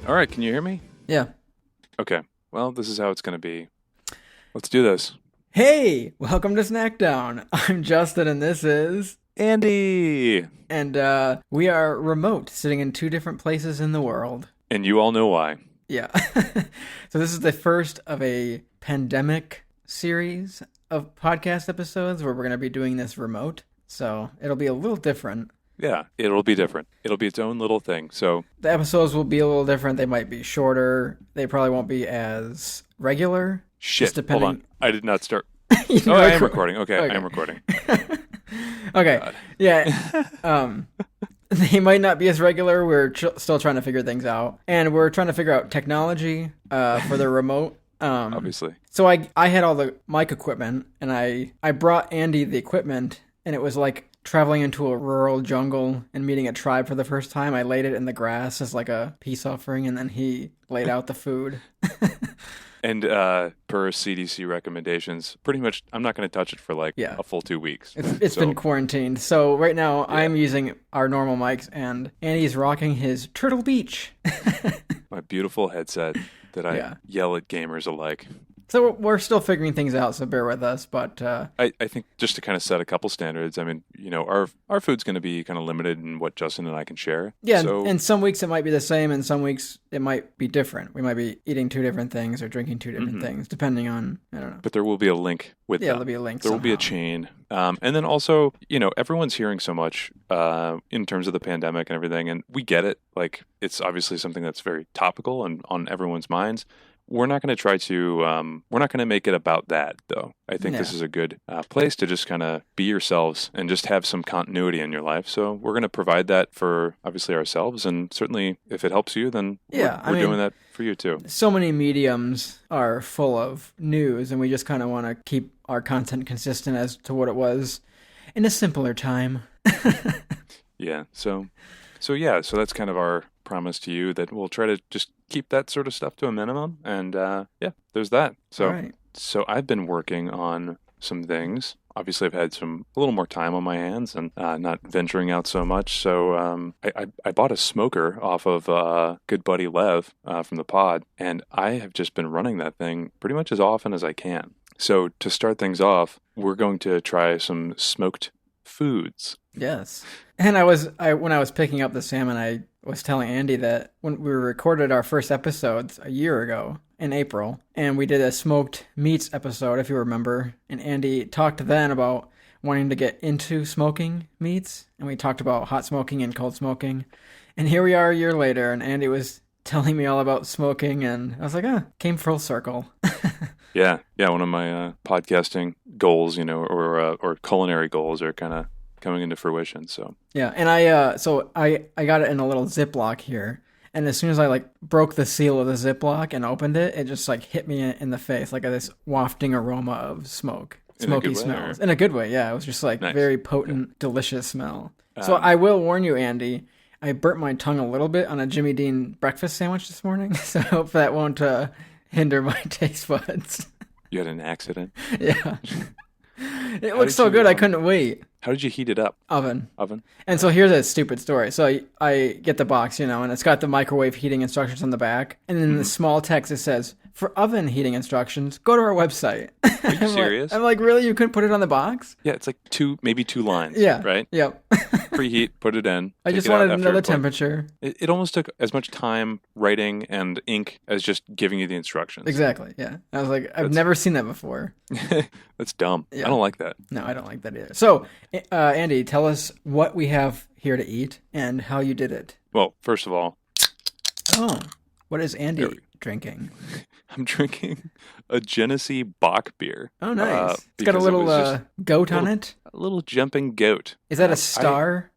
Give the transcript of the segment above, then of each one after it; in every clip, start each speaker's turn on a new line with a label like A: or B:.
A: All right, can you hear me?
B: Yeah.
A: Okay. Well, this is how it's going to be. Let's do this.
B: Hey, welcome to Snackdown. I'm Justin and this is
A: Andy!
B: we are remote, sitting in two different places in the world.
A: And you all know why.
B: Yeah. So this is the first of a pandemic series of podcast episodes where we're going to be doing this remote. So it'll be a little different.
A: Yeah, it'll be different. It'll be its own little thing. So,
B: The episodes will be a little different. They might be shorter. They probably won't be as regular. Just
A: shit. Hold
B: depending.
A: on. I did not start.
B: You
A: Oh, I am
B: record-
A: recording. Okay, I
B: Okay.
A: am recording.
B: Okay.
A: God.
B: Yeah. They might not be as regular. We're still trying to figure things out, and we're trying to figure out technology for the remote.
A: Obviously.
B: So I had all the mic equipment, and I brought Andy the equipment, and it was like traveling into a rural jungle and meeting a tribe for the first time. I laid it in the grass as like a peace offering, and then he laid out the food.
A: And per CDC recommendations, pretty much I'm not going to touch it for like
B: Yeah.
A: a full 2 weeks.
B: It's
A: So,
B: been quarantined. So right now I'm using our normal mics, and Andy's rocking his Turtle Beach.
A: my beautiful headset that I
B: Yeah.
A: yell at gamers alike.
B: So we're still figuring things out, so bear with us. But
A: I think just to kind of set a couple standards, I mean, our food's going to be kind of limited in what Justin and I can share.
B: yeah,
A: So,
B: and some weeks it might be the same, and some weeks it might be different. We might be eating two different things or drinking two different things, depending on, I don't know.
A: but there will be a link with
B: Yeah,
A: that.
B: there'll be a link
A: There will be a
B: somehow.
A: chain. And then also, everyone's hearing so much in terms of the pandemic and everything, and we get it. Like, it's obviously something that's very topical and on everyone's minds. We're not going to try to, we're not going to make it about that, though. I think this
B: Yeah.
A: is a good place to just kind of be yourselves and just have some continuity in your life. So we're going to provide that for obviously ourselves. And certainly if it helps you, then
B: Yeah, I
A: we're
B: mean-
A: doing that for you too.
B: So many mediums are full of news, and we just kind of want to keep our content consistent as to what it was in a simpler time.
A: Yeah. So that's kind of our promise to you that we'll try to just keep that sort of stuff to a minimum. And yeah, there's that. So
B: All right.
A: so I've been working on some things. Obviously, I've had a little more time on my hands and not venturing out so much. So I bought a smoker off of good buddy Lev from the pod, and I have just been running that thing pretty much as often as I can. So to start things off, we're going to try some smoked foods.
B: Yes. And when I was picking up the salmon, I was telling Andy that when we recorded our first episodes a year ago in April, and we did a smoked meats episode, if you remember, and Andy talked then about wanting to get into smoking meats, and we talked about hot smoking and cold smoking. And here we are a year later, and Andy was telling me all about smoking, and I was like, came full circle.
A: Yeah. One of my podcasting goals, or culinary goals are kind of coming into fruition. So
B: Yeah, and I got it in a little Ziploc here, and as soon as I like broke the seal of the Ziploc and opened it, it just like hit me in the face like this wafting aroma of smoke,
A: In a good
B: smoky
A: way,
B: smells. In a good way, yeah. It was just like
A: Nice.
B: very potent, delicious smell. So
A: Um,
B: I will warn you, Andy. I burnt my tongue a little bit on a Jimmy Dean breakfast sandwich this morning, so I hope that won't hinder my taste buds.
A: you had an accident.
B: Yeah, it
A: How
B: looks
A: did
B: so
A: you,
B: good. I couldn't wait.
A: How did you heat it up?
B: Oven.
A: Oven?
B: And so here's a stupid story. So I get the box, and it's got the microwave heating instructions on the back. And then in the small text, it says, for oven heating instructions, go to our website.
A: Are you serious?
B: I'm like, really? You couldn't put it on the box?
A: Yeah, it's like maybe two lines.
B: Yeah.
A: Right?
B: Yep.
A: Preheat, put it in.
B: I
A: take
B: just
A: it out
B: wanted to
A: after
B: know the
A: it boils.
B: temperature.
A: It almost took as much time writing and ink as just giving you the instructions.
B: Exactly. Yeah. I was like, I've
A: That's-
B: never seen that before.
A: That's dumb.
B: Yeah.
A: I don't like that.
B: No, I don't like that either. So, Andy, tell us what we have here to eat and how you did it.
A: Well, first of all,
B: Oh, what is Andy
A: There we-
B: drinking?
A: I'm drinking a Genesee Bock beer.
B: Oh, nice. It's got a
A: because it
B: little
A: was just
B: goat on
A: little-
B: it.
A: a little jumping goat.
B: Is that a
A: I-
B: star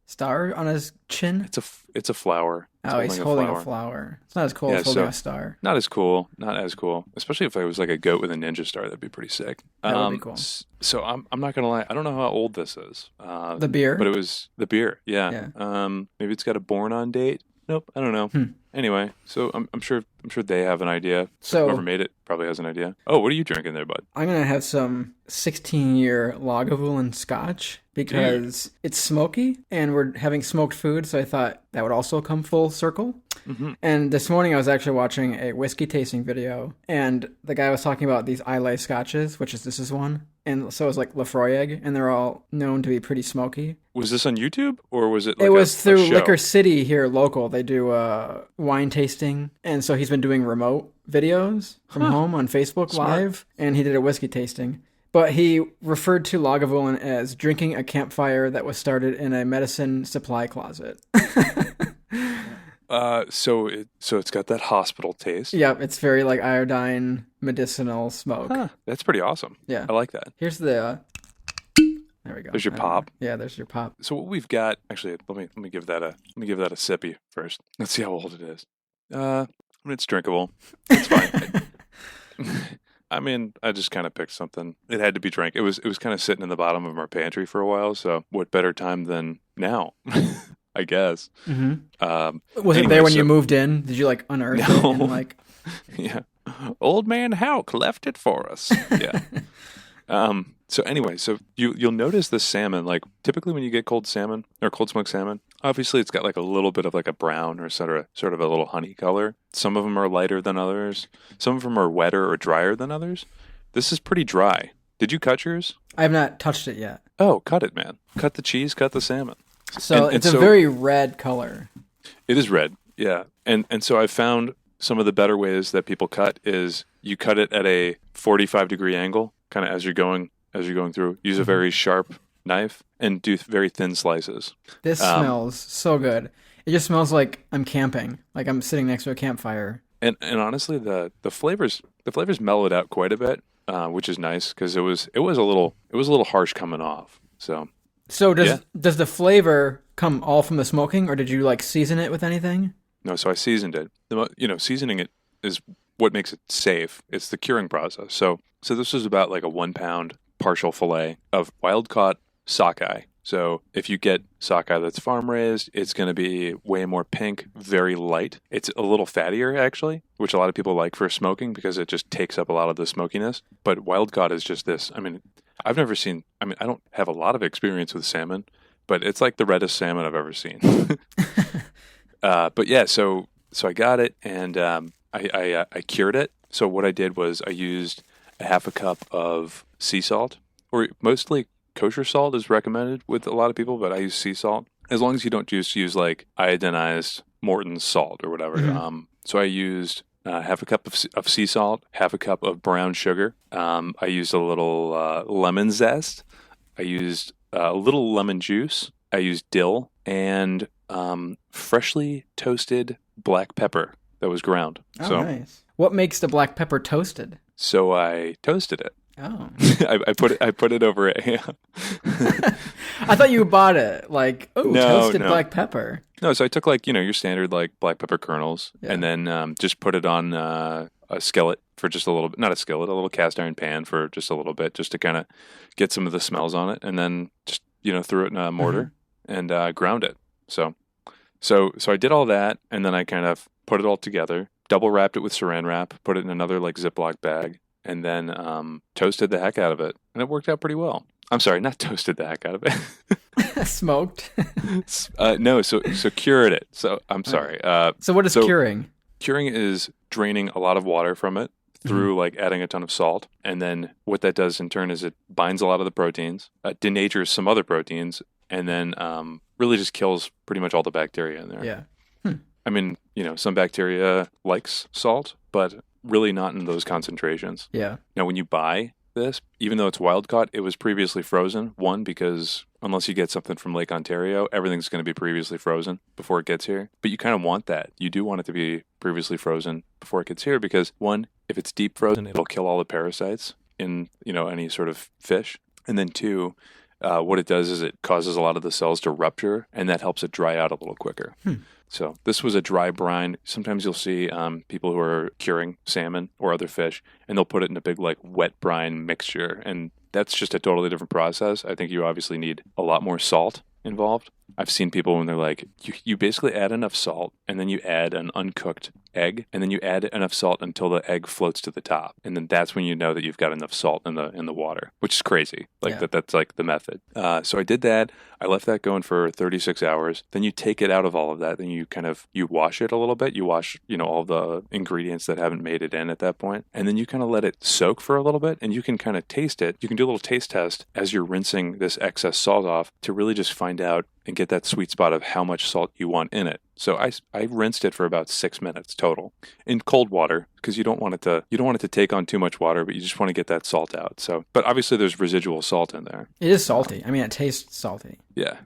B: on his chin?
A: It's a flower. It's
B: Oh, he's holding a flower. It's not as cool
A: Yeah,
B: as holding
A: so-
B: a star.
A: Not as cool. Not as cool. Especially if I was like a goat with a ninja star, that'd be pretty sick.
B: That would be cool.
A: So I'm not gonna lie. I don't know how old this is.
B: The beer?
A: But it was the beer. Yeah.
B: Yeah.
A: Maybe it's got a born on date. Nope. I don't know. Anyway, so I'm sure they have an idea.
B: So-
A: Whoever made it probably has an idea. Oh, what are you drinking there, bud?
B: I'm going to have some 16-year Lagavulin scotch because it's smoky and we're having smoked food, so I thought that would also come full circle.
A: Mm-hmm.
B: And this morning I was actually watching a whiskey tasting video, and the guy was talking about these Islay scotches, this is one. And so it's like Lafroig, and they're all known to be pretty smoky.
A: Was this on YouTube or was it
B: It
A: like
B: was
A: a
B: through
A: show?
B: Liquor City here local. They do wine tasting, and so he's been doing remote videos from home on Facebook
A: Smart.
B: Live, and he did a whiskey tasting. But he referred to Lagavulin as drinking a campfire that was started in a medicine supply closet.
A: So it's got that hospital taste.
B: Yep, it's very like iodine medicinal smoke.
A: Huh, that's pretty awesome.
B: Yeah.
A: I like that.
B: Here's the. There we go.
A: There's your pop.
B: Yeah, there's your pop.
A: So what we've got, actually, let me give that a sippy first. Let's see how old it is. I mean, it's drinkable. It's fine. I mean, I just kind of picked something. It had to be drank. It was kind of sitting in the bottom of our pantry for a while. So what better time than now? I guess.
B: Mm-hmm. Was it there when you moved in? Did you like unearth it and like?
A: Yeah, old man Hauk left it for us. Yeah. So anyway, so you'll notice the salmon, like typically when you get cold salmon or cold smoked salmon, obviously it's got like a little bit of like a brown or sort of a little honey color. Some of them are lighter than others. Some of them are wetter or drier than others. This is pretty dry. Did you cut yours?
B: I have not touched it yet.
A: Oh, cut it, man. Cut the cheese, cut the salmon.
B: So it's a very red color.
A: It is red, yeah. And so I found some of the better ways that people cut is you cut it at a 45-degree angle, kind of as you're going through. Use a very sharp knife and do very thin slices.
B: This smells so good. It just smells like I'm camping, like I'm sitting next to a campfire.
A: And honestly, the flavors mellowed out quite a bit, which is nice because it was a little harsh coming off. So
B: does the flavor come all from the smoking, or did you like season it with anything?
A: no, so I seasoned it. Seasoning it is what makes it safe. It's the curing process. So this was about like a 1 pound partial fillet of wild caught sockeye. So if you get sockeye that's farm raised, it's going to be way more pink, very light. It's a little fattier actually, which a lot of people like for smoking because it just takes up a lot of the smokiness. But wild caught is just this. I mean, I don't have a lot of experience with salmon, but it's like the reddest salmon I've ever seen. But yeah, so I got it and I cured it. So what I did was I used a half a cup of sea salt, or mostly kosher salt is recommended with a lot of people, but I use sea salt. As long as you don't just use like iodinized Morton's salt or whatever.
B: Mm-hmm.
A: So I used half a cup of sea salt, half a cup of brown sugar. I used a little lemon zest. I used a little lemon juice. I used dill and freshly toasted black pepper that was ground.
B: Oh, nice. What makes the black pepper toasted?
A: So I toasted it.
B: Oh.
A: I put it over it.
B: I thought you bought it like toasted
A: No.
B: black pepper.
A: No, so I took like your standard like black pepper kernels, and then just put it on a skillet for just a little bit, not a skillet, a little cast iron pan for just a little bit, just to kind of get some of the smells on it, and then just threw it in a mortar and ground it. So I did all that, and then I kind of put it all together, double wrapped it with Saran wrap, put it in another like Ziploc bag, and then toasted the heck out of it, and it worked out pretty well. I'm sorry, not toasted the heck out of it.
B: Smoked.
A: No, so cured it. So I'm sorry.
B: So what is curing?
A: Curing is draining a lot of water from it through like adding a ton of salt, and then what that does in turn is it binds a lot of the proteins, denatures some other proteins, and then really just kills pretty much all the bacteria in there.
B: Yeah.
A: I mean, some bacteria likes salt, but really not in those concentrations.
B: Yeah.
A: Now, when you buy this, even though it's wild caught, it was previously frozen. One, because unless you get something from Lake Ontario, everything's going to be previously frozen before it gets here. But you kind of want that. You do want it to be previously frozen before it gets here because, one, if it's deep frozen, it'll kill all the parasites in, any sort of fish. And then two, what it does is it causes a lot of the cells to rupture, and that helps it dry out a little quicker. So this was a dry brine. Sometimes you'll see people who are curing salmon or other fish, and they'll put it in a big like wet brine mixture, and that's just a totally different process. I think you obviously need a lot more salt involved. I've seen people when they're like, you basically add enough salt, and then you add an uncooked egg, and then you add enough salt until the egg floats to the top, and then that's when you know that you've got enough salt in the water, which is crazy. Like that's like the method. So I did that. I left that going for 36 hours. Then you take it out of all of that. Then you you wash it a little bit. You wash, all the ingredients that haven't made it in at that point. And then you kind of let it soak for a little bit, and you can kind of taste it. You can do a little taste test as you're rinsing this excess salt off to really just find out and get that sweet spot of how much salt you want in it. So I rinsed it for about 6 minutes total in cold water, because you don't want it to take on too much water, but you just want to get that salt out. So, but obviously there's residual salt in there.
B: It is salty. I mean, it tastes salty.
A: Yeah.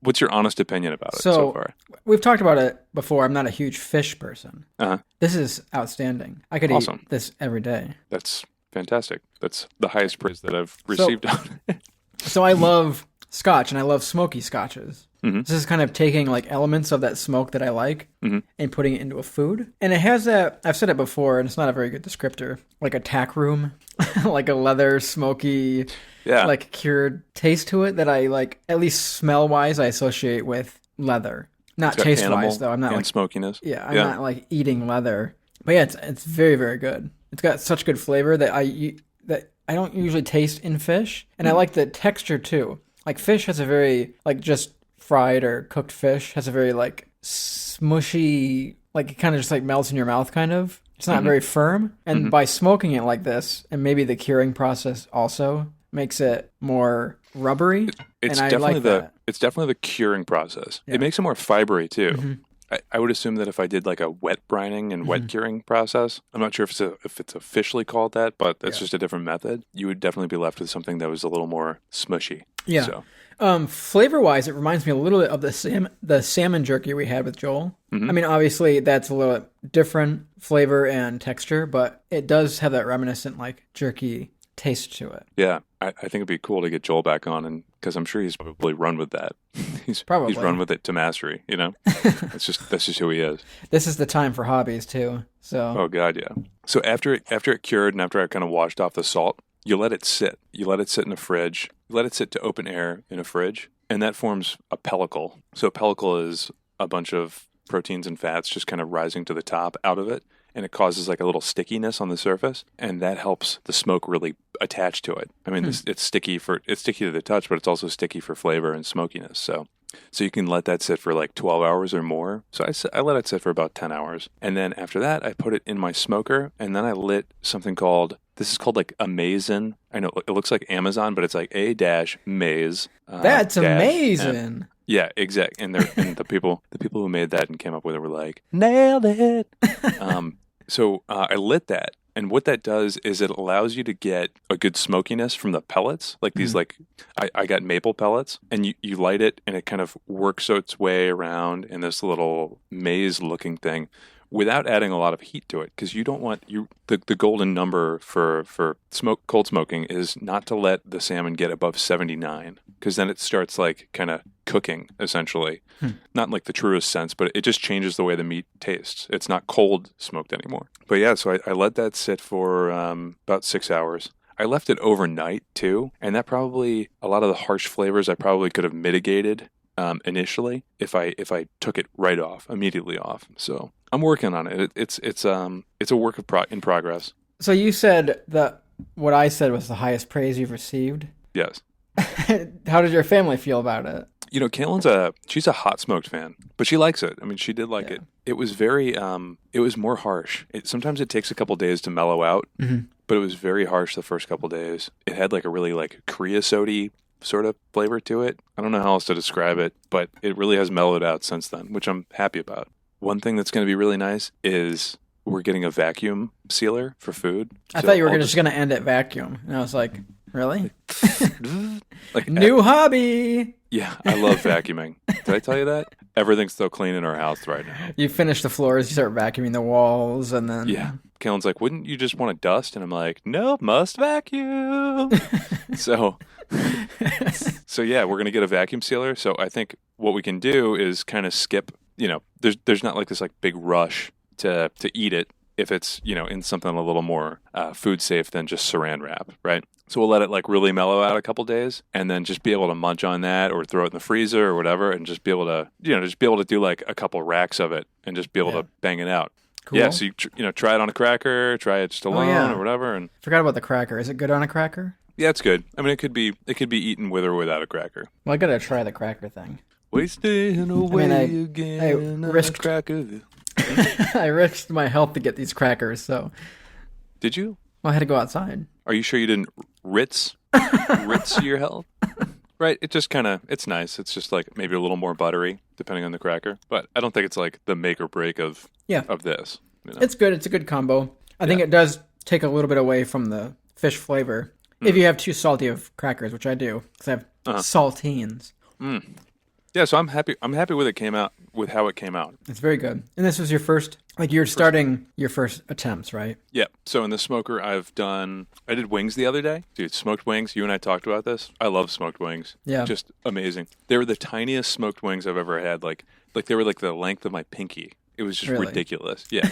A: What's your honest opinion about it so far?
B: We've talked about it before. I'm not a huge fish person.
A: Uh-huh.
B: This is outstanding. I could eat this every day.
A: That's fantastic. That's the highest praise that I've received on it.
B: So I love Scotch, and I love smoky Scotches.
A: Mm-hmm.
B: This is kind of taking like elements of that smoke that I like and putting it into a food. And it has that, I've said it before, and it's not a very good descriptor, like a tack room, like a leather, smoky, like cured taste to it that I like, at least smell-wise, I associate with leather. Not taste-wise, though. I'm not
A: and
B: like
A: smokiness.
B: Yeah, I'm not like eating leather. But yeah, it's very, very good. It's got such good flavor that I don't usually taste in fish. And I like the texture, too. Like fish has a very, like just fried or cooked fish has a very like smushy, like it kind of just like melts in your mouth kind of. It's not very firm. And by smoking it like this, and maybe the curing process also makes it more rubbery.
A: It's
B: and
A: definitely
B: I like that.
A: It's definitely the curing process. Yeah. It makes it more fibery too. I would assume that if I did like a wet brining and wet curing process, I'm not sure if it's officially called that, but that's just a different method. You would definitely be left with something that was a little more smushy.
B: Yeah. So. Flavor-wise, it reminds me a little bit of the salmon jerky we had with Joel. I mean, obviously, that's a little different flavor and texture, but it does have that reminiscent like jerky taste to it.
A: Yeah, I think it'd be cool to get Joel back on, and because I'm sure he's probably run with that. He's run with it to mastery. That's just who he is.
B: This is the time for hobbies too. So.
A: Oh God, yeah. So after it cured and after I kind of washed off the salt, you let it sit. You let it sit in a fridge. You let it sit to open air in a fridge, and that forms a pellicle. So a pellicle is a bunch of proteins and fats just kind of rising to the top out of it, and it causes like a little stickiness on the surface, and that helps the smoke really attach to it. I mean, it's sticky to the touch, but it's also sticky for flavor and smokiness. So you can let that sit for like 12 hours or more. So I let it sit for about 10 hours. And then after that, I put it in my smoker, and then I lit something this is called like Amazon. I know it looks like Amazon, but it's like A-Maze.
B: That's amazing.
A: Yeah, exactly. And the people who made that and came up with it were like, nailed it. So I lit that. And what that does is it allows you to get a good smokiness from the pellets. Like these, I got maple pellets, and you light it, and it kind of works its way around in this little maze-looking thing without adding a lot of heat to it, because you don't want the golden number for cold smoking is not to let the salmon get above 79, because then it starts like kind of cooking essentially. Not in like the truest sense, but it just changes the way the meat tastes. It's not cold smoked anymore. But yeah, so I let that sit for about 6 hours. I left it overnight too, and that probably, a lot of the harsh flavors I probably could have mitigated initially if I took it immediately off. So I'm working on it. It's a work in progress.
B: So you said that what I said was the highest praise you've received.
A: Yes.
B: How did your family feel about it?
A: Caitlin's she's a hot smoked fan, but she likes it. I mean, she did like it. It was very, it was more harsh. Sometimes it takes a couple days to mellow out, but it was very harsh the first couple days. It had like a really like creosote sort of flavor to it. I don't know how else to describe it, but it really has mellowed out since then, which I'm happy about. One thing that's going to be really nice is we're getting a vacuum sealer for food.
B: I thought you were just going to end at vacuum, and I was like, really? Like new hobby.
A: Yeah, I love vacuuming. Did I tell you that? Everything's so clean in our house right now.
B: You finish the floors, you start vacuuming the walls, and then...
A: Yeah. Caitlin's like, wouldn't you just want to dust? And I'm like, nope, must vacuum. So yeah, we're going to get a vacuum sealer. So I think what we can do is kind of skip, there's not like this like big rush to eat it if it's, in something a little more food safe than just saran wrap, right? So we'll let it like really mellow out a couple days, and then just be able to munch on that or throw it in the freezer or whatever, and just be able to, do like a couple racks of it and just be able to bang it out.
B: Cool.
A: Yeah, so you try it on a cracker, try it just alone or whatever, and
B: Forgot about the cracker. Is it good on a cracker?
A: yeah, it's good. I mean, it could be eaten with or without a cracker.
B: Well, I gotta try the cracker thing.
A: Wasting away again on a cracker.
B: I risked my health to get these crackers, so.
A: Did you?
B: Well, I had to go outside.
A: Are you sure you didn't ritz your health? Right, it just it's nice. It's just like maybe a little more buttery, depending on the cracker. But I don't think it's like the make or break of this.
B: It's good. It's a good combo. I think it does take a little bit away from the fish flavor. If you have too salty of crackers, which I do, because I have saltines.
A: Yeah, so I'm happy with how it came out.
B: It's very good. And this was your first, you're starting your first attempts, right?
A: Yeah. So in the smoker, I did wings the other day. Dude, smoked wings. You and I talked about this. I love smoked wings.
B: Yeah.
A: Just amazing. They were the tiniest smoked wings I've ever had. Like they were like the length of my pinky. It was just ridiculous. Yeah.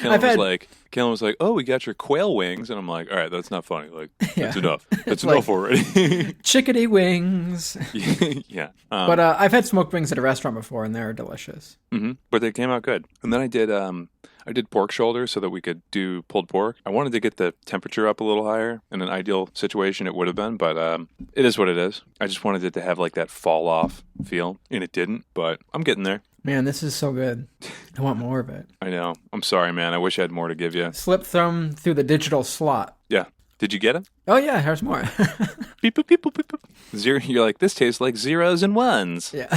A: Kalen was like, "Oh, we got your quail wings," and I'm like, "All right, that's not funny. Like, that's enough. That's enough already."
B: Chickadee wings.
A: Yeah.
B: But I've had smoked wings at a restaurant before, and they're delicious.
A: Mm-hmm. But they came out good. And then I did pork shoulder so that we could do pulled pork. I wanted to get the temperature up a little higher. In an ideal situation, it would have been, but it is what it is. I just wanted it to have like that fall off feel, and it didn't. But I'm getting there.
B: Man, this is so good. I want more of it.
A: I know. I'm sorry, man. I wish I had more to give you.
B: Slip thumb through the digital slot.
A: Yeah. Did you get it?
B: Oh, yeah. There's more.
A: Beep, boop, beep, boop, beep, boop. Zero. You're like, this tastes like zeros and ones.
B: Yeah.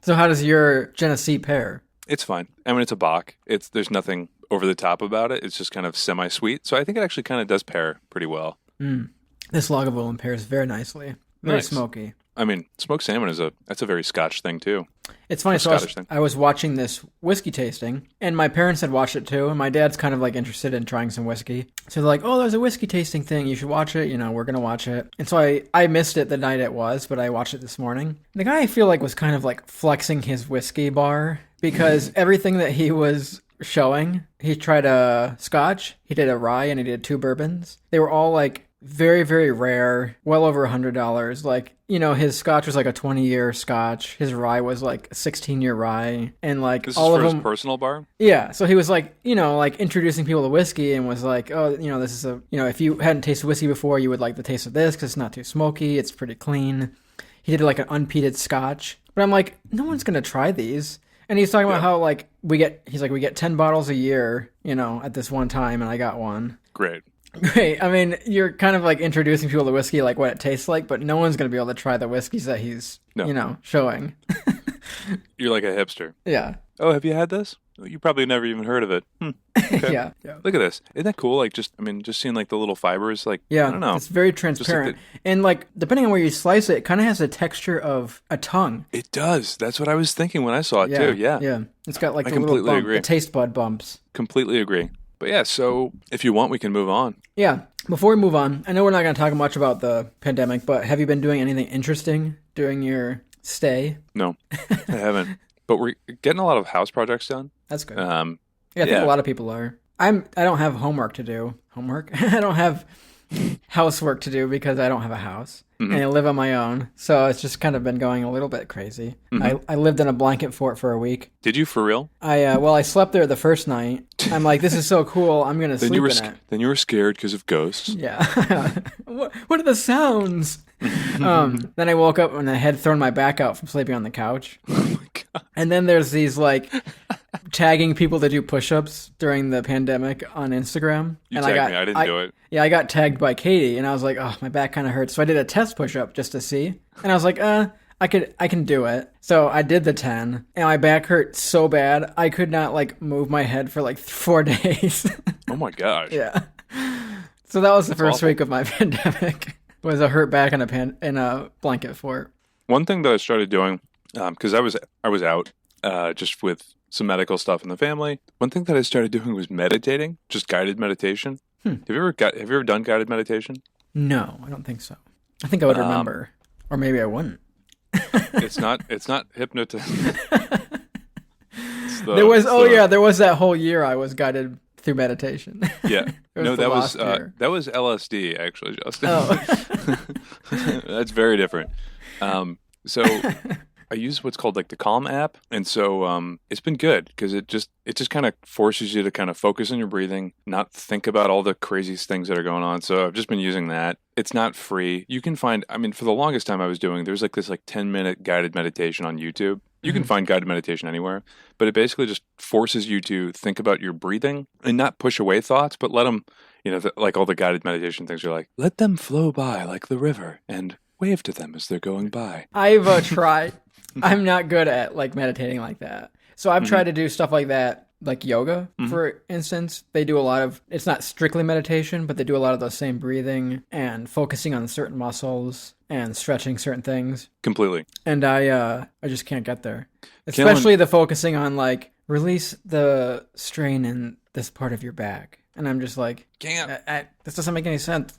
B: So how does your Genesee pair?
A: It's fine. I mean, it's a Bach. There's nothing over the top about it. It's just kind of semi-sweet. So I think it actually kind of does pair pretty well.
B: This Lagavulin pairs very nicely. Very smoky.
A: I mean, smoked salmon that's a very Scotch thing too.
B: It's funny. So I was watching this whiskey tasting, and my parents had watched it too, and my dad's kind of like interested in trying some whiskey. So they're like, "Oh, there's a whiskey tasting thing. You should watch it. We're gonna watch it." And so I missed it the night it was, but I watched it this morning. The guy I feel like was kind of like flexing his whiskey bar because everything that he was showing, he tried a Scotch, he did a rye, and he did 2 bourbons. They were all like very, very rare, well over $100. Like, his Scotch was like a 20-year Scotch. His rye was like a 16-year rye. And like
A: this
B: all
A: is
B: of
A: for
B: them.
A: His personal bar?
B: Yeah. So he was like, like introducing people to whiskey and was like, oh, this is if you hadn't tasted whiskey before, you would like the taste of this because it's not too smoky. It's pretty clean. He did like an unpeated Scotch. But I'm like, no one's going to try these. And he's talking about how like we get 10 bottles a year, at this one time. And I got one.
A: Great.
B: I mean, you're kind of like introducing people to whiskey, like what it tastes like, but no one's going to be able to try the whiskeys that he's, showing.
A: You're like a hipster.
B: Yeah.
A: Oh, have you had this? You probably never even heard of it. Okay.
B: Yeah.
A: Look at this. Isn't that cool? Like just seeing like the little fibers, like, I don't know.
B: It's very transparent. And like, depending on where you slice it, it kind of has the texture of a tongue.
A: It does. That's what I was thinking when I saw it too. Yeah.
B: Yeah. It's got like the little bump, the taste bud bumps.
A: Completely agree. But yeah, so if you want, we can move on.
B: Yeah. Before we move on, I know we're not going to talk much about the pandemic, but have you been doing anything interesting during your stay?
A: No, I haven't. But we're getting a lot of house projects done.
B: That's good. I think a lot of people are. I don't have homework to do. Homework? I don't have housework to do because I don't have a house. Mm-hmm. And I live on my own. So it's just kind of been going a little bit crazy. Mm-hmm. I lived in a blanket fort for a week.
A: Did you for real?
B: I slept there the first night. I'm like, this is so cool. I'm going to sleep in it.
A: Then you were scared because of ghosts.
B: Yeah. What are the sounds? Then I woke up and I had thrown my back out from sleeping on the couch.
A: Oh my God.
B: And then there's these like tagging people to do push-ups during the pandemic on Instagram.
A: You tagged me. I didn't do it.
B: Yeah, I got tagged by Katie, and I was like, oh, my back kind of hurts. So I did a test push-up just to see. And I was like, I can do it. So I did the 10, and my back hurt so bad, I could not like move my head for like 4 days.
A: Oh my gosh.
B: Yeah. So that was the first
A: awful.
B: week of my pandemic. Was a hurt back in a blanket fort.
A: One thing that I started doing, because I was out just with some medical stuff in the family. One thing that I started doing was meditating, just guided meditation. Have you ever done guided meditation?
B: No, I don't think so. I think I would remember, or maybe I wouldn't.
A: It's not hypnotism.
B: There was that whole year I was guided through meditation.
A: Yeah. No, that was LSD actually, Justin.
B: Oh.
A: That's very different. So I use what's called like the Calm app, and so it's been good because it just kind of forces you to kind of focus on your breathing, not think about all the crazy things that are going on. So I've just been using that. It's not free. You can find, I mean, for the longest time I was doing, there's like this like 10-minute guided meditation on YouTube. You can find guided meditation anywhere, but it basically just forces you to think about your breathing and not push away thoughts, but let them, like all the guided meditation things are like, let them flow by like the river and wave to them as they're going by.
B: I've tried. I'm not good at like meditating like that. So I've tried to do stuff like that, like yoga, for instance. They do a lot of, it's not strictly meditation, but they do a lot of the same breathing and focusing on certain muscles and stretching certain things.
A: Completely.
B: And I just can't get there. Especially the focusing on like, release the strain in this part of your back. And I'm just like,
A: can't.
B: This doesn't make any sense.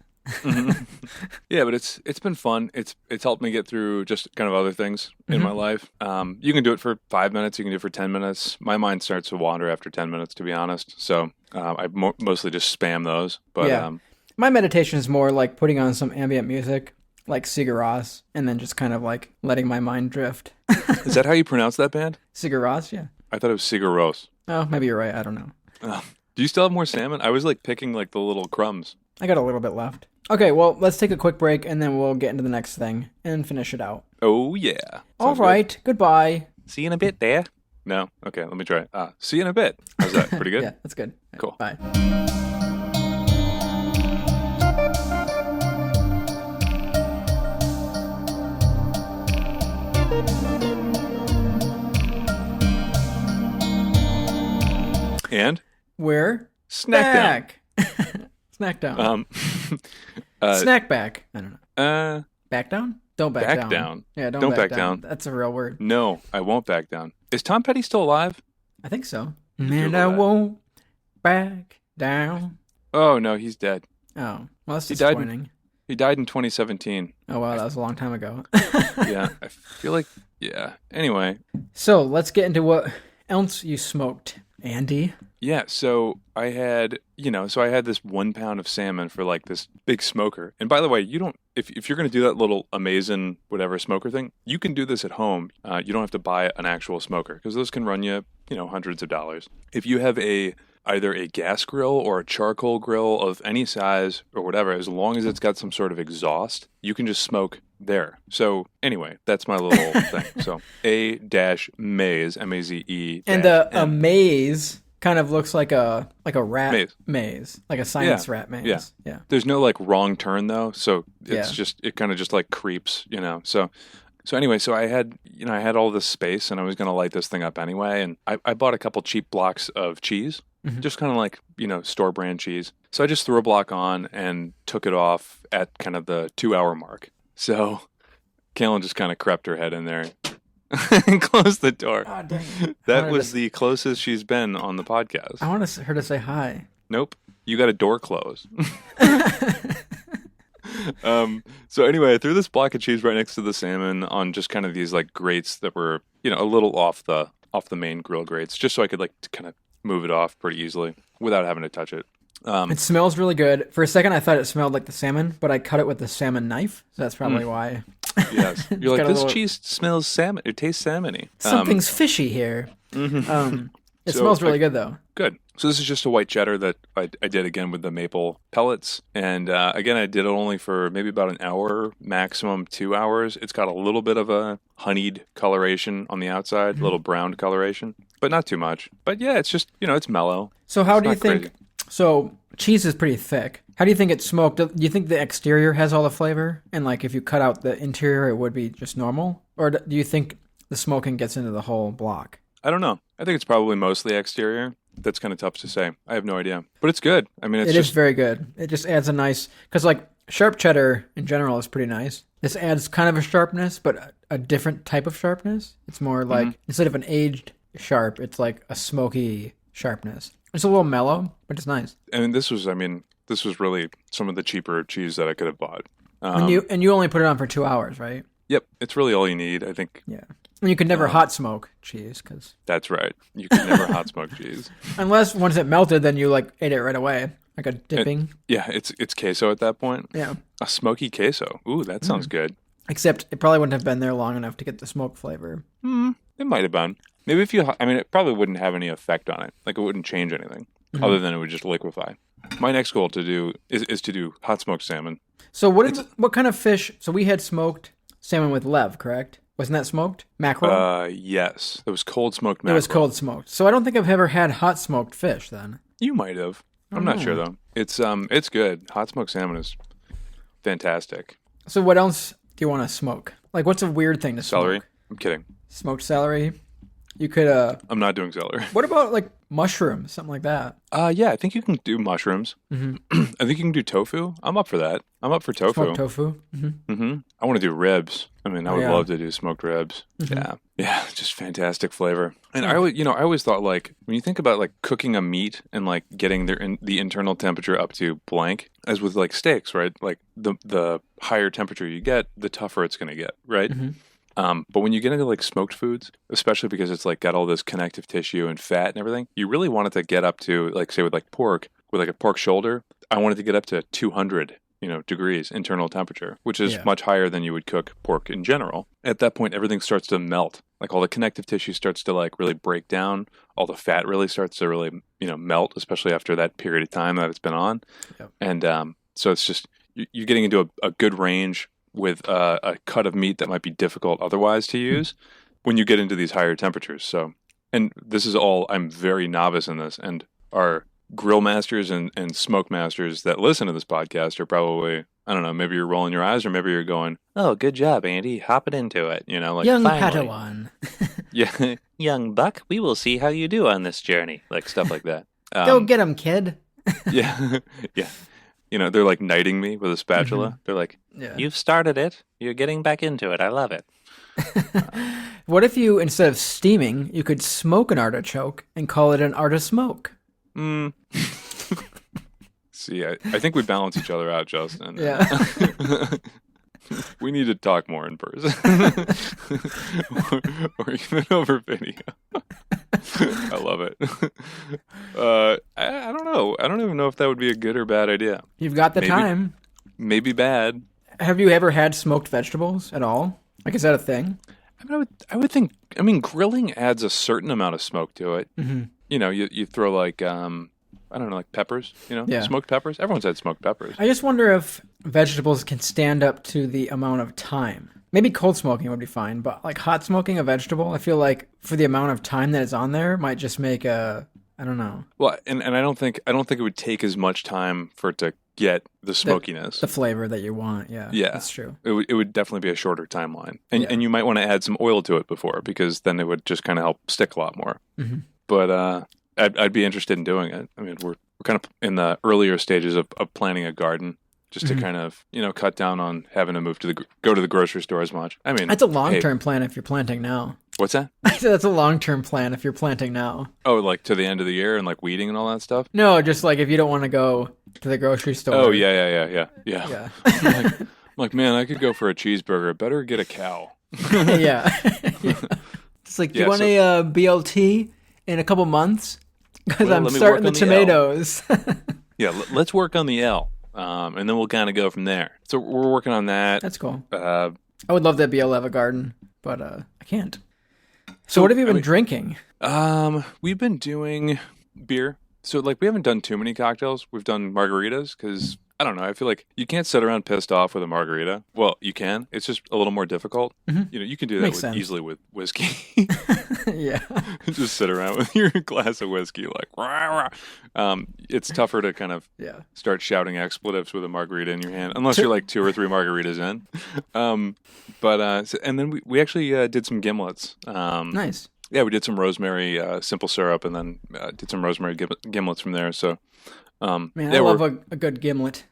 A: Yeah, but it's been fun. It's helped me get through just kind of other things in my life. You can do it for 5 minutes. You can do it for 10 minutes. My mind starts to wander after 10 minutes, to be honest. So I mostly just spam those. But
B: yeah. My meditation is more like putting on some ambient music, like Sigur Rós, and then just kind of like letting my mind drift.
A: Is that how you pronounce that band?
B: Sigur Rós, yeah.
A: I thought it was Sigur Rós.
B: Oh, maybe you're right. I don't know.
A: Do you still have more salmon? I was like picking like the little crumbs.
B: I got a little bit left. Okay, well, let's take a quick break, and then we'll get into the next thing and finish it out.
A: Oh, yeah.
B: All right. Goodbye.
A: See you in a bit there. No? Okay, let me try. See you in a bit. How's that? Pretty good?
B: Yeah, that's good.
A: Cool.
B: Bye.
A: And?
B: We're
A: Snack
B: back. Snack down.
A: down.
B: Snack back. I don't know.
A: Uh,
B: Back down? Don't back down.
A: Back down.
B: Yeah,
A: Don't
B: back
A: back down.
B: That's a real word.
A: No, I won't back down. Is Tom Petty still alive?
B: I think so.
A: Google
B: And I
A: that.
B: won't back down.
A: Oh, no, he's dead.
B: Oh, well, that's
A: He died in-
B: disappointing.
A: He died in 2017.
B: Oh, wow, that was a long time ago.
A: Yeah, I feel like, yeah. Anyway,
B: So, let's get into what else you smoked, Andy.
A: yeah, so I had, I had this 1 pound of salmon for like this big smoker. And by the way, you don't, if you're going to do that little amazing whatever smoker thing, you can do this at home. You don't have to buy an actual smoker because those can run you, hundreds of dollars. If you have either a gas grill or a charcoal grill of any size or whatever, as long as it's got some sort of exhaust, you can just smoke there. So anyway, that's my little thing. So A-maze, M-A-Z-E.
B: And the maze kind of looks like a rat
A: Maze.
B: like a science
A: Yeah.
B: rat maze. Yeah.
A: There's no like wrong turn though, so it's
B: Yeah.
A: just it kind of just like creeps, So anyway, so I had all this space and I was gonna light this thing up anyway, and I bought a couple cheap blocks of cheese, just kind of like store brand cheese. So I just threw a block on and took it off at kind of the 2-hour mark. So Kaylin just kind of crept her head in there and closed the door.
B: Oh, dang it.
A: That was the closest she's been on the podcast.
B: I want her to say hi.
A: Nope. You got a door closed. So anyway, I threw this block of cheese right next to the salmon on just kind of these like grates that were, a little off the main grill grates, just so I could like kind of move it off pretty easily without having to touch it.
B: It smells really good. For a second, I thought it smelled like the salmon, but I cut it with the salmon knife, so that's probably why.
A: Yes. You're like,
B: got a
A: this
B: little-
A: cheese smells salmon. It tastes salmony.
B: Something's fishy here. It
A: So
B: smells really good, though.
A: Good. So this is just a white cheddar that I did again with the maple pellets. And again, I did it only for maybe about an hour, maximum 2 hours. It's got a little bit of a honeyed coloration on the outside, a little browned coloration, but not too much. But yeah, it's just, it's mellow.
B: So how
A: It's
B: do you
A: not
B: think...
A: crazy.
B: So cheese is pretty thick. How do you think it's smoked? Do you think the exterior has all the flavor? And like if you cut out the interior, it would be just normal? Or do you think the smoking gets into the whole block?
A: I don't know. I think it's probably mostly exterior. That's kind of tough to say. I have no idea. But it's good. I mean,
B: It is very good. It just adds a nice... Because like sharp cheddar in general is pretty nice. This adds kind of a sharpness, but a different type of sharpness. It's more like, instead of an aged sharp, it's like a smoky sharpness. It's a little mellow, but it's nice.
A: And this was really some of the cheaper cheese that I could have bought.
B: And you only put it on for 2 hours, right?
A: Yep. It's really all you need, I think.
B: Yeah. And you could never hot smoke cheese, because...
A: That's right. You can never hot smoke cheese.
B: Unless once it melted, then you like ate it right away. Like a dipping.
A: Yeah, it's queso at that point.
B: Yeah.
A: A smoky queso. Ooh, that sounds good.
B: Except it probably wouldn't have been there long enough to get the smoke flavor.
A: It might have been. Maybe if you, I mean, it probably wouldn't have any effect on it. Like it wouldn't change anything other than it would just liquefy. My next goal to do is to do hot smoked salmon.
B: So what kind of fish? So we had smoked salmon with lev, correct? Wasn't that smoked? Mackerel?
A: Yes. It was cold smoked
B: It
A: mackerel.
B: was cold smoked. So I don't think I've ever had hot smoked fish then.
A: You might have. I'm not sure though. It's good. Hot smoked salmon is fantastic.
B: So what else do you want to smoke? Like what's a weird thing to
A: Celery?
B: smoke?
A: I'm kidding.
B: Smoked celery? You could
A: I'm not doing celery.
B: what about like mushrooms, something like that?
A: Yeah, I think you can do mushrooms. I think you can do tofu. I'm up for that. I'm up for tofu.
B: Smoked tofu?
A: I want to do ribs. I mean, I would
B: yeah.
A: love to do smoked ribs. Yeah, just fantastic flavor. And I always thought like when you think about like cooking a meat and like getting the internal temperature up to blank, as with like steaks, right? Like the higher temperature you get, the tougher it's going to get, right? But when you get into like smoked foods, especially because it's like got all this connective tissue and fat and everything, you really want it to get up to like say with like pork, with like a pork shoulder, I want it to get up to 200, degrees internal temperature, which is much higher than you would cook pork in general. At that point, everything starts to melt. Like all the connective tissue starts to like really break down. All the fat really starts to really, melt, especially after that period of time that it's been on. Yep. And so it's just, you're getting into a good range with a cut of meat that might be difficult otherwise to use when you get into these higher temperatures. So, and this is all, I'm very novice in this, and our grill masters and smoke masters that listen to this podcast are probably, I don't know, maybe you're rolling your eyes or maybe you're going, oh, good job, Andy, hopping into it, like
B: young
A: finally.
B: Padawan.
A: Yeah, young buck, we will see how you do on this journey, like stuff like that.
B: Go get him, kid.
A: Yeah. They're like knighting me with a spatula. They're like, you've started it. You're getting back into it. I love it.
B: What if you, instead of steaming, you could smoke an artichoke and call it an artismoke?
A: See, I think we balance each other out, Justin.
B: Yeah.
A: We need to talk more in person. or even over video. I love it. I don't know. I don't even know if that would be a good or bad idea.
B: You've got the time.
A: Maybe bad.
B: Have you ever had smoked vegetables at all? Like, is that a thing?
A: I would think, grilling adds a certain amount of smoke to it. You throw like, I don't know, like peppers, smoked peppers. Everyone's had smoked peppers.
B: I just wonder if vegetables can stand up to the amount of time. Maybe cold smoking would be fine, but like hot smoking a vegetable, I feel like for the amount of time that it's on there might just make I don't know.
A: Well, and I don't think it would take as much time for it to get the smokiness,
B: the flavor that you want. Yeah, that's true.
A: It would definitely be a shorter timeline, and you might want to add some oil to it before, because then it would just kind of help stick a lot more. But I'd be interested in doing it. I mean, we're kind of in the earlier stages of planting a garden, just to kind of, cut down on having to go to the grocery store as much. I mean,
B: that's a long-term plan if you're planting now.
A: What's that?
B: I said that's a long-term plan if you're planting now.
A: Oh, like to the end of the year and like weeding and all that stuff?
B: No, just like if you don't want to go to the grocery store.
A: Oh, yeah. I'm like, man, I could go for a cheeseburger. Better get a cow.
B: Yeah. It's like, do you want a BLT in a couple months? Because I'm starting the tomatoes.
A: Yeah, let's work on the L. And then we'll kind of go from there. So we're working on that.
B: That's cool. I would love to be able to have a garden, but I can't. So what have you been drinking?
A: We've been doing beer. So like we haven't done too many cocktails. We've done margaritas because I don't know. I feel like you can't sit around pissed off with a margarita. Well, you can. It's just a little more difficult. You can do that easily with whiskey.
B: Yeah.
A: Just sit around with your glass of whiskey like, rah, rah. It's tougher to kind of start shouting expletives with a margarita in your hand, unless you're like 2 or 3 margaritas in. And then we actually did some gimlets.
B: Nice.
A: Yeah, we did some rosemary simple syrup, and then did some rosemary gimlets from there. So,
B: man, I love a good gimlet.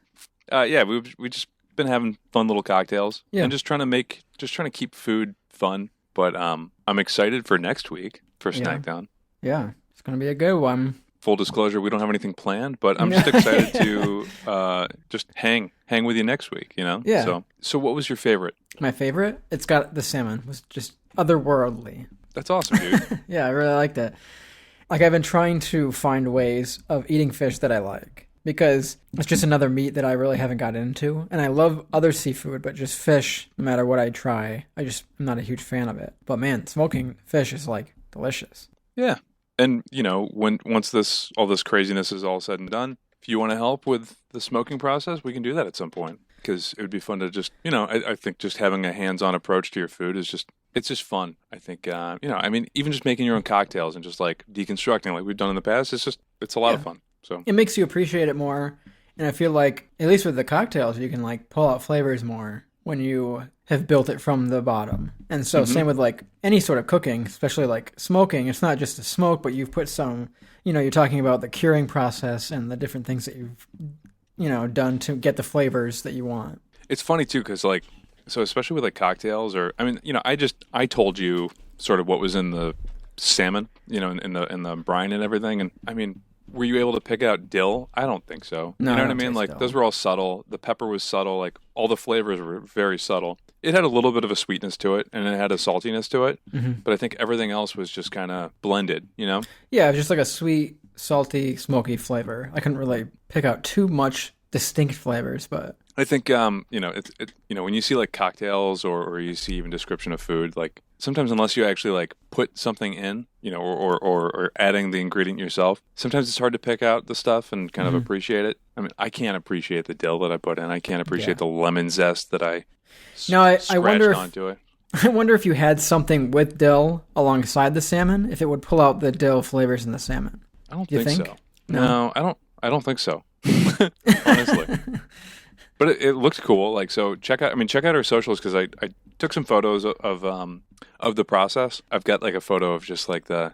A: We just been having fun little cocktails, and just trying to keep food fun. But I'm excited for next week for Snackdown. Yeah,
B: it's gonna be a good one.
A: Full disclosure, we don't have anything planned, but I'm just excited to just hang with you next week. Yeah. So what was your favorite?
B: My favorite? It's got the salmon. It was just otherworldly.
A: That's awesome, dude.
B: Yeah, I really liked it. Like, I've been trying to find ways of eating fish that I like. because it's just another meat that I really haven't gotten into. And I love other seafood, but just fish, no matter what I try, I'm not a huge fan of it. But man, smoking fish is like delicious.
A: Yeah. And, once all this craziness is all said and done, if you want to help with the smoking process, we can do that at some point. Because it would be fun to just, I think just having a hands-on approach to your food it's just fun. I think, even just making your own cocktails and just like deconstructing like we've done in the past, it's a lot of fun. So
B: it makes you appreciate it more. And I feel like, at least with the cocktails, you can like pull out flavors more when you have built it from the bottom. And so same with like any sort of cooking, especially like smoking. It's not just a smoke, but you've put some, you're talking about the curing process and the different things that you've, done to get the flavors that you want.
A: It's funny too, because like, so especially with like cocktails I told you sort of what was in the salmon, in the brine and everything. And I mean, were you able to pick out dill? I don't think so.
B: No,
A: you know what I mean? Like
B: dill.
A: Those were all subtle. The pepper was subtle. Like all the flavors were very subtle. It had a little bit of a sweetness to it and it had a saltiness to it. Mm-hmm. But I think everything else was just kind of blended, Yeah,
B: it was just like a sweet, salty, smoky flavor. I couldn't really pick out too much distinct flavors, but
A: I think when you see like cocktails or you see even description of food, like sometimes unless you actually like put something in, or adding the ingredient yourself, sometimes it's hard to pick out the stuff and kind of appreciate it. I mean, I can't appreciate the dill that I put in. I can't appreciate the lemon zest that I
B: I wonder
A: onto it.
B: I wonder if you had something with dill alongside the salmon, if it would pull out the dill flavors in the salmon.
A: I don't think so.
B: No,
A: I don't think so. Honestly. But it looked cool. Like, so check out our socials, because I took some photos of the process. I've got like a photo of just like the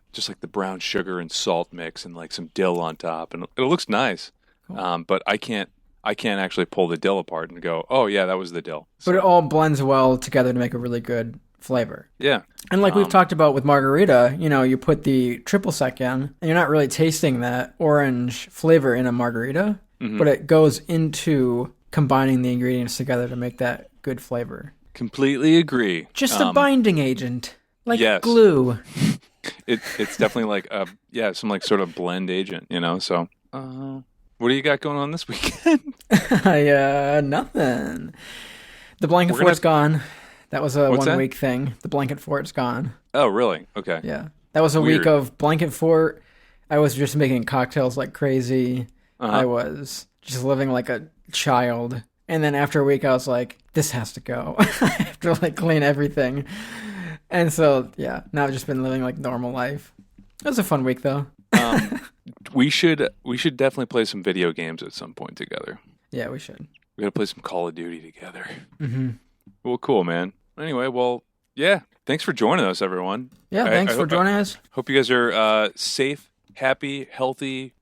A: brown sugar and salt mix and like some dill on top, and it looks nice. Cool. But I can't actually pull the dill apart and go, oh yeah, that was the dill. So,
B: but it all blends well together to make a really good flavor.
A: Yeah.
B: And like we've talked about with margarita, you put the triple sec in, and you're not really tasting that orange flavor in a margarita, but it goes into combining the ingredients together to make that good flavor.
A: Completely agree.
B: Just a binding agent, like
A: yes.
B: glue.
A: It's definitely like some like sort of blend agent, So, what do you got going on this weekend?
B: Nothing. The blanket fort's gone. That was a 1 week thing. The blanket fort's gone.
A: Oh, really? Okay.
B: Yeah, that was a week of blanket fort. I was just making cocktails like crazy. I was just living like a child. And then after a week, I was like, this has to go. I have to like clean everything. And so, yeah, now I've just been living like normal life. It was a fun week though.
A: We should definitely play some video games at some point together.
B: Yeah, we should.
A: We got to play some Call of Duty together.
B: Mm-hmm.
A: Well, cool, man. Anyway, well, yeah. Thanks for joining us, everyone.
B: Yeah, thanks for joining us.
A: Hope you guys are safe, happy, healthy,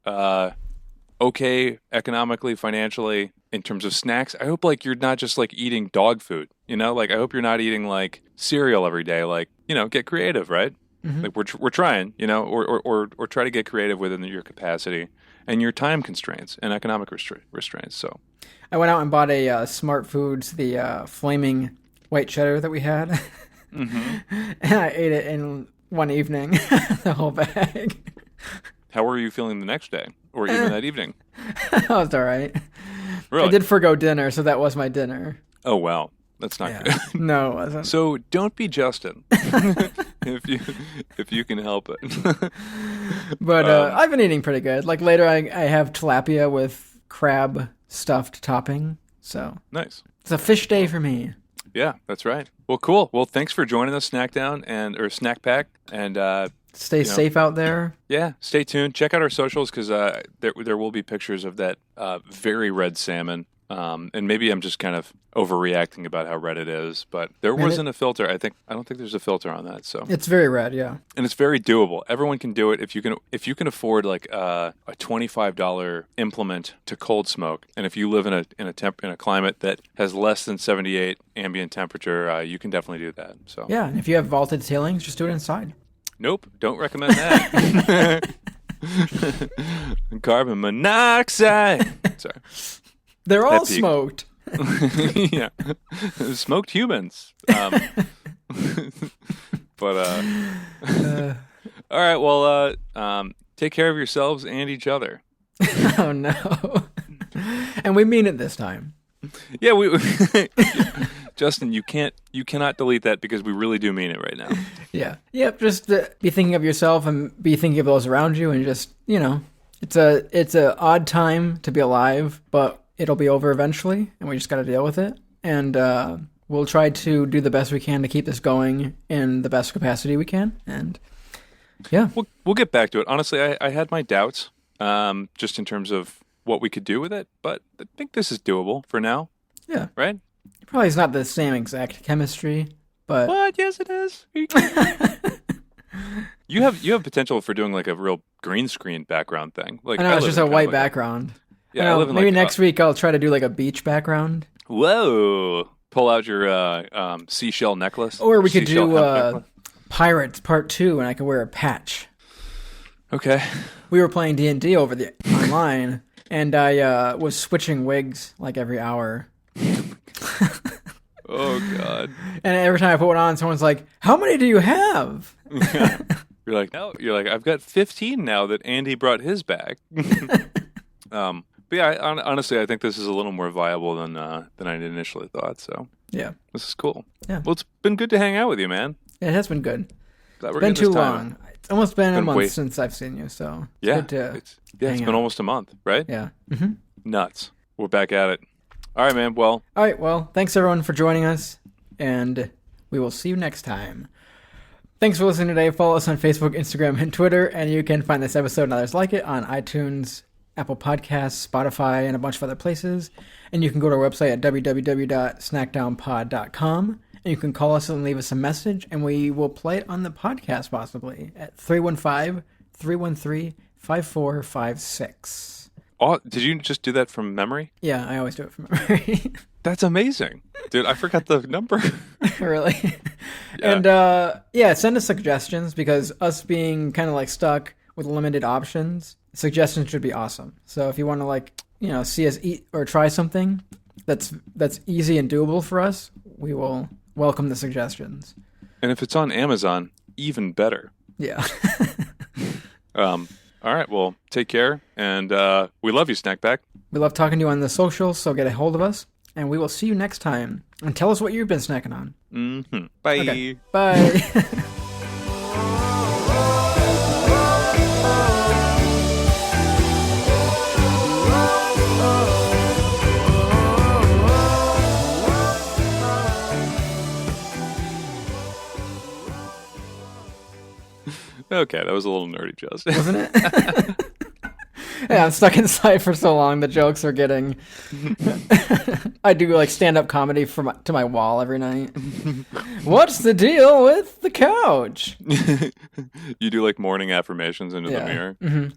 A: okay economically, financially, in terms of snacks. I hope like you're not just like eating dog food, like I hope you're not eating like cereal every day. Like, get creative, right? Mm-hmm. Like we're trying, or try to get creative within your capacity and your time constraints and economic restraints. So
B: I went out and bought a Smart Foods, the flaming white cheddar that we had. And I ate it in one evening, the whole bag.
A: How were you feeling the next day or even that evening?
B: I was all right.
A: Really?
B: I did forgo dinner, so that was my dinner.
A: Oh, wow. That's not good.
B: No, it wasn't.
A: So don't be Justin if you can help it.
B: But I've been eating pretty good. Like later I have tilapia with crab stuffed topping. So
A: nice.
B: It's a fish day for me.
A: Yeah, that's right. Well, cool. Well, thanks for joining us, Snack Down or Snack Pack, and
B: stay safe out there.
A: Yeah, stay tuned. Check out our socials, because there will be pictures of that very red salmon. And maybe I'm just kind of overreacting about how red it is, but there wasn't a filter. I don't think there's a filter on that. So
B: it's very red, yeah.
A: And it's very doable. Everyone can do it if you can afford like a $25 implement to cold smoke, and if you live in a climate that has less than 78 ambient temperature, you can definitely do that. So
B: yeah, and if you have vaulted ceilings, just do it inside.
A: Nope, don't recommend that. Carbon monoxide. Sorry.
B: They're all smoked.
A: Yeah. Smoked humans. But all right, well, take care of yourselves and each other.
B: Oh no. And we mean it this time.
A: Yeah, Justin, you cannot delete that because we really do mean it right now.
B: Yeah. Yep. Just be thinking of yourself and be thinking of those around you, and just, it's a odd time to be alive, but it'll be over eventually, and we just got to deal with it. And we'll try to do the best we can to keep this going in the best capacity we can. And yeah,
A: we'll get back to it. Honestly, I had my doubts, just in terms of what we could do with it, but I think this is doable for now.
B: Yeah.
A: Right?
B: Probably it's not the same exact chemistry, but
A: what? Yes, it is. You have potential for doing like a real green screen background thing. Like
B: I know it's just a white background.
A: Yeah, I live in
B: maybe next week I'll try to do like a beach background.
A: Whoa! Pull out your seashell necklace.
B: Or we could do Pirates Part 2, and I could wear a patch.
A: Okay.
B: We were playing D&D over the online, and I was switching wigs like every hour.
A: Oh God!
B: And every time I put one on, someone's like, "How many do you have?"
A: Yeah. You're like, no. You're like, I've got 15 now that Andy brought his back. But yeah, honestly, I think this is a little more viable than I initially thought. So
B: yeah,
A: this is cool.
B: Yeah.
A: Well, it's been good to hang out with you, man.
B: It has been good.
A: It's
B: been too long. It's almost been a month since I've seen you, so it's good to
A: it's been almost a month, right?
B: Yeah.
A: Mm-hmm. Nuts. We're back at it. All right, man. Well.
B: All right. Well, thanks everyone for joining us, and we will see you next time. Thanks for listening today. Follow us on Facebook, Instagram, and Twitter, and you can find this episode and others like it on iTunes, Apple Podcasts, Spotify, and a bunch of other places. And you can go to our website at www.snackdownpod.com. And you can call us and leave us a message, and we will play it on the podcast possibly at 315-313-5456.
A: Oh, did you just do that from memory?
B: Yeah, I always do it from memory.
A: That's amazing. Dude, I forgot the number.
B: Really? Yeah. And send us suggestions, because us being kind of like stuck with limited options, suggestions should be awesome. So if you want to see us eat or try something that's easy and doable for us, we will welcome the suggestions.
A: And if it's on Amazon, even better.
B: Yeah.
A: All right. Well, take care. And we love you, Snackback.
B: We love talking to you on the socials, so get a hold of us. And we will see you next time. And tell us what you've been snacking on.
A: Mm-hmm. Bye.
B: Okay. Bye.
A: Okay, that was a little nerdy, Justin.
B: Wasn't it? Yeah, I'm stuck inside for so long. The jokes are getting... I do like stand-up comedy to my wall every night. What's the deal with the couch?
A: You do like morning affirmations into the mirror?
B: Mm-hmm.